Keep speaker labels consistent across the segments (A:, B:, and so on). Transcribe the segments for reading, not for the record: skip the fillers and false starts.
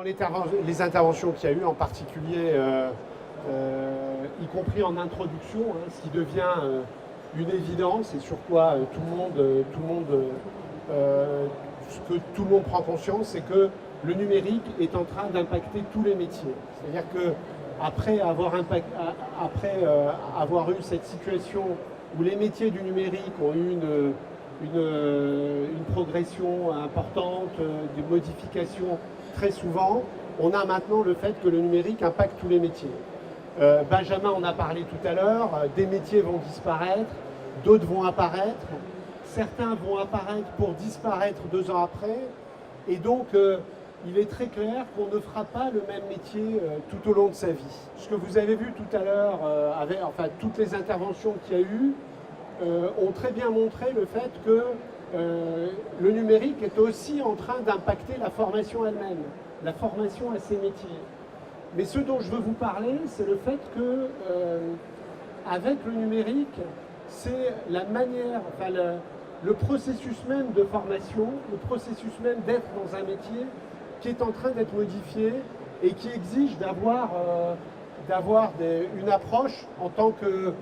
A: les interventions qu'il y a eu, en particulier, y compris en introduction, hein, ce qui devient une évidence et sur quoi ce que tout le monde prend conscience, c'est que le numérique est en train d'impacter tous les métiers. C'est-à-dire que après avoir eu cette situation où les métiers du numérique ont eu une progression importante, des modifications très souvent, on a maintenant le fait que le numérique impacte tous les métiers. Benjamin en a parlé tout à l'heure, des métiers vont disparaître, d'autres vont apparaître, certains vont apparaître pour disparaître 2 ans après, et donc il est très clair qu'on ne fera pas le même métier tout au long de sa vie. Ce que vous avez vu tout à l'heure, toutes les interventions qu'il y a eu, ont très bien montré le fait que le numérique est aussi en train d'impacter la formation elle-même, la formation à ces métiers. Mais ce dont je veux vous parler, c'est le fait que, avec le numérique, c'est la manière, le processus même de formation, le processus même d'être dans un métier qui est en train d'être modifié et qui exige d'avoir une approche en tant que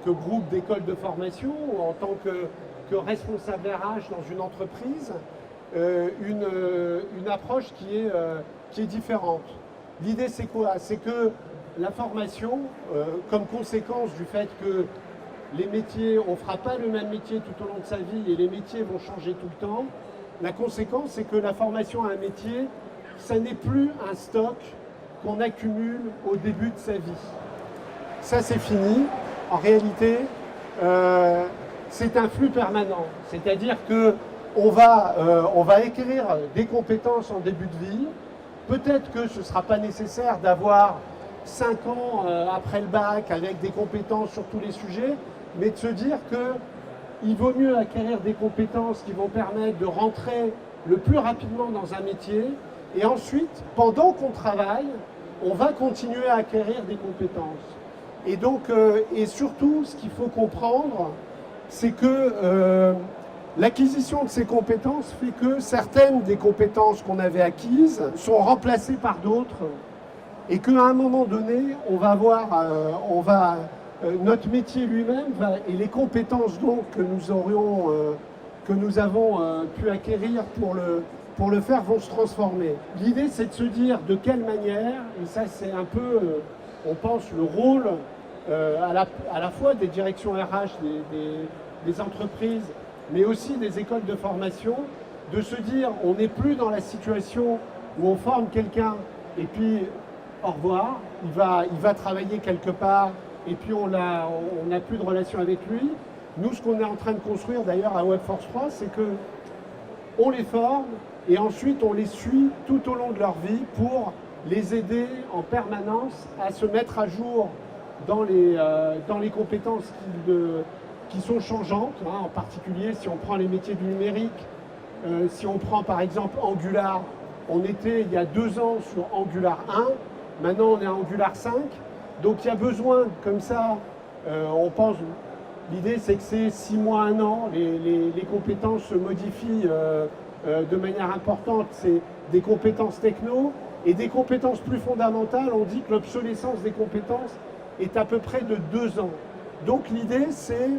A: groupe d'école de formation ou en tant que responsable RH dans une entreprise, une approche qui est différente. L'idée, c'est quoi? C'est que la formation, comme conséquence du fait que les métiers, on ne fera pas le même métier tout au long de sa vie et les métiers vont changer tout le temps, la conséquence, c'est que la formation à un métier, ça n'est plus un stock qu'on accumule au début de sa vie. Ça, c'est fini. En réalité, c'est un flux permanent. C'est-à-dire qu'on va acquérir des compétences en début de vie. Peut-être que ce ne sera pas nécessaire d'avoir 5 ans après le bac avec des compétences sur tous les sujets, mais de se dire qu'il vaut mieux acquérir des compétences qui vont permettre de rentrer le plus rapidement dans un métier. Et ensuite, pendant qu'on travaille, on va continuer à acquérir des compétences. Et donc, et surtout, ce qu'il faut comprendre, c'est que l'acquisition de ces compétences fait que certaines des compétences qu'on avait acquises sont remplacées par d'autres et qu'à un moment donné, on va voir, notre métier lui-même et les compétences donc que nous avons pu acquérir pour le faire vont se transformer. L'idée, c'est de se dire de quelle manière, et ça c'est un peu, on pense, le rôle à la fois des directions RH des entreprises, mais aussi des écoles de formation, de se dire on n'est plus dans la situation où on forme quelqu'un et puis au revoir, il va travailler quelque part et puis on n'a plus de relation avec lui. Nous, ce qu'on est en train de construire d'ailleurs à Webforce 3, c'est que on les forme et ensuite on les suit tout au long de leur vie pour les aider en permanence à se mettre à jour dans les compétences qui sont changeantes, hein, en particulier si on prend les métiers du numérique, si on prend par exemple Angular, on était il y a 2 ans sur Angular 1, maintenant on est à Angular 5, donc il y a besoin comme ça, on pense, l'idée c'est que c'est 6 mois, 1 an, les compétences se modifient de manière importante, c'est des compétences techno et des compétences plus fondamentales, on dit que l'obsolescence des compétences est à peu près de 2 ans. Donc l'idée c'est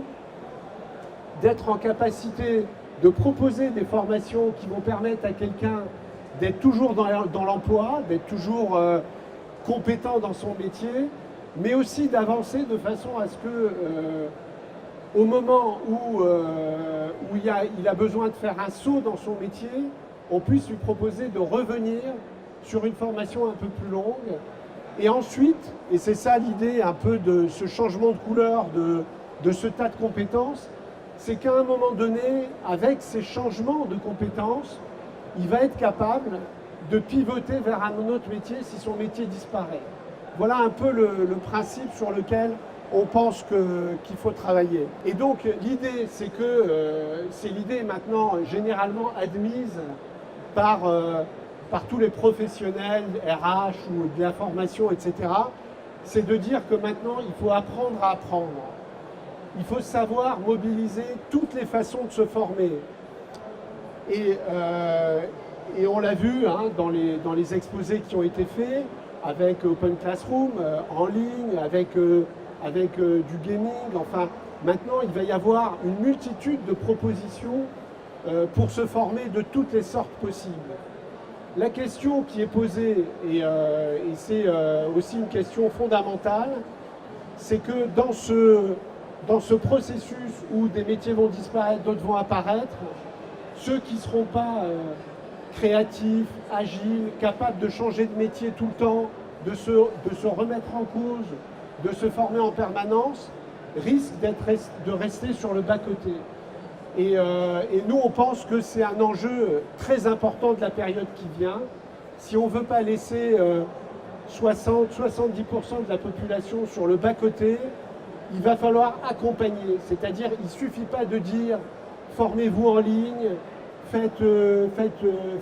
A: d'être en capacité de proposer des formations qui vont permettre à quelqu'un d'être toujours dans l'emploi, d'être toujours compétent dans son métier, mais aussi d'avancer de façon à ce que au moment où il a besoin de faire un saut dans son métier, on puisse lui proposer de revenir sur une formation un peu plus longue. Et ensuite, et c'est ça l'idée un peu de ce changement de couleur de ce tas de compétences, c'est qu'à un moment donné, avec ces changements de compétences, il va être capable de pivoter vers un autre métier si son métier disparaît. Voilà un peu le principe sur lequel on pense qu'il faut travailler. Et donc l'idée, c'est que c'est l'idée maintenant généralement admise par tous les professionnels RH ou de la formation, etc., c'est de dire que maintenant, il faut apprendre à apprendre. Il faut savoir mobiliser toutes les façons de se former. Et Et on l'a vu dans les exposés qui ont été faits, avec Open Classroom, en ligne, avec du gaming. Enfin, maintenant, il va y avoir une multitude de propositions pour se former de toutes les sortes possibles. La question qui est posée, et c'est aussi une question fondamentale, c'est que dans ce processus où des métiers vont disparaître, d'autres vont apparaître, ceux qui ne seront pas créatifs, agiles, capables de changer de métier tout le temps, de se remettre en cause, de se former en permanence, risquent de rester sur le bas-côté. Et nous, on pense que c'est un enjeu très important de la période qui vient. Si on ne veut pas laisser 60-70% de la population sur le bas-côté, il va falloir accompagner. C'est-à-dire, il ne suffit pas de dire « formez-vous en ligne »,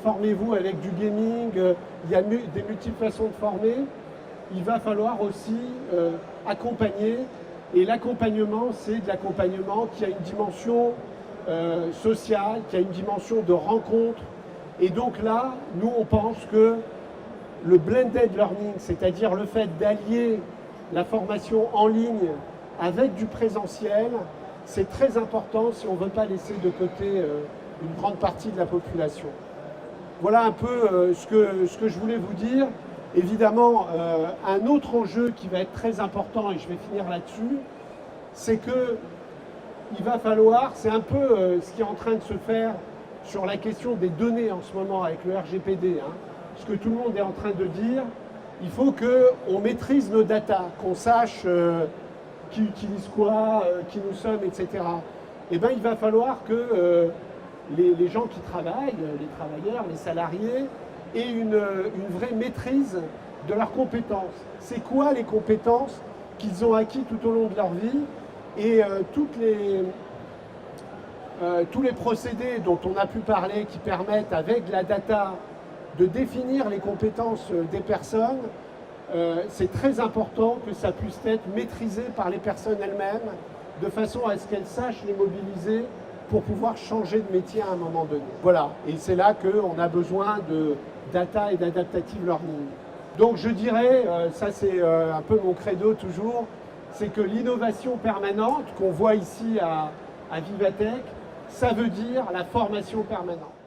A: formez-vous avec du gaming, il y a des multiples façons de former. Il va falloir aussi accompagner. Et l'accompagnement, c'est de l'accompagnement qui a une dimension sociale, qui a une dimension de rencontre. Et donc là, nous, on pense que le blended learning, c'est-à-dire le fait d'allier la formation en ligne avec du présentiel, c'est très important si on ne veut pas laisser de côté une grande partie de la population. Voilà un peu ce que je voulais vous dire. Évidemment, un autre enjeu qui va être très important, et je vais finir là-dessus, c'est que il va falloir, c'est un peu ce qui est en train de se faire sur la question des données en ce moment avec le RGPD, ce que tout le monde est en train de dire, il faut qu'on maîtrise nos datas, qu'on sache qui utilise quoi, qui nous sommes, etc. Eh bien, il va falloir que les gens qui travaillent, les travailleurs, les salariés, aient une vraie maîtrise de leurs compétences. C'est quoi les compétences qu'ils ont acquis tout au long de leur vie? Et tous les procédés dont on a pu parler qui permettent, avec la data, de définir les compétences des personnes, c'est très important que ça puisse être maîtrisé par les personnes elles-mêmes, de façon à ce qu'elles sachent les mobiliser pour pouvoir changer de métier à un moment donné. Voilà, et c'est là qu'on a besoin de data et d'adaptative learning. Donc je dirais, ça c'est un peu mon credo toujours, c'est que l'innovation permanente qu'on voit ici à Vivatech, ça veut dire la formation permanente.